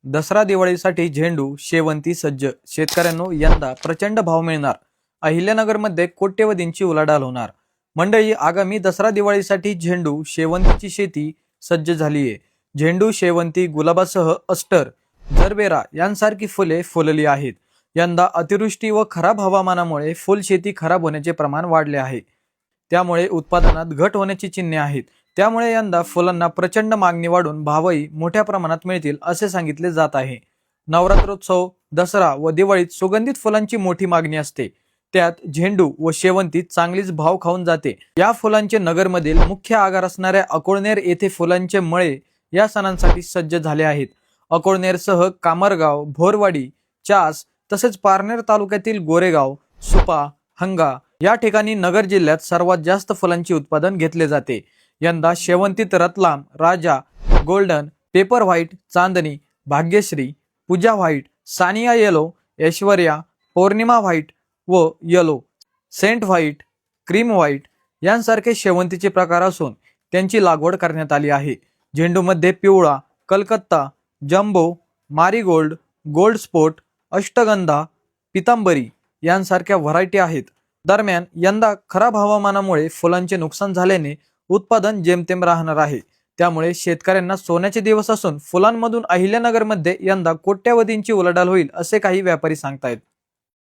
दसरा दिवाळीसाठी झेंडू शेवंती सज्ज। शेतकऱ्यांनो यंदा प्रचंड भाव मिळणार। अहिल्यानगरमध्ये कोट्यवधींची उलाढाल होणार। मंडळी, आगामी दसरा दिवाळीसाठी झेंडू शेवंतीची शेती सज्ज झाली आहे। झेंडू शेवंती गुलाबासह अस्टर जरबेरा यांसारखी फुले फुलली आहेत। यंदा अतिवृष्टी व खराब हवामानामुळे फुलशेती खराब होण्याचे प्रमाण वाढले आहे। त्यामुळे उत्पादनात घट होण्याची चिन्हे आहेत। त्यामुळे यंदा फुलांना प्रचंड मागणी वाढून भावही मोठ्या प्रमाणात मिळतील असे सांगितले जात आहे। नवरात्रोत्सव, दसरा व दिवाळीत सुगंधित फुलांची मोठी मागणी असते। त्यात झेंडू व शेवंती चांगलीच भाव खाऊन जाते। या फुलांचे नगरमधील मुख्य आगार असणाऱ्या अकोळनेर येथे फुलांचे मळे या सणांसाठी सज्ज झाले आहेत। अकोळनेरसह कामरगाव, भोरवाडी, चास तसेच पारनेर तालुक्यातील गोरेगाव, सुपा, हंगा या ठिकाणी नगर जिल्ह्यात सर्वात जास्त फुलांचे उत्पादन घेतले जाते। यंदा शेवंतीत Ratlam, Raja, golden, paper white, Chandni, Bhagyashree, Pooja white, Saniya yellow, Aishwarya, Pournima white व yellow, saint white, cream white यांसारखे शेवंतीचे प्रकार असून त्यांची लागवड करण्यात आली आहे। झेंडूमध्ये पिवळा, Calcutta, jumbo, marigold, gold sport, Ashtagandha, Pitambari यांसारख्या व्हरायटी आहेत। दरम्यान यंदा खराब हवामानामुळे फुलांचे नुकसान झाल्याने उत्पादन जेमतेम राहणार आहे। त्यामुळे शेतकऱ्यांना सोन्याचे दिवस असून फुलांमधून अहिल्यानगरमध्ये यंदा कोट्यवधींची उलाढाल होईल असे काही व्यापारी सांगतायत।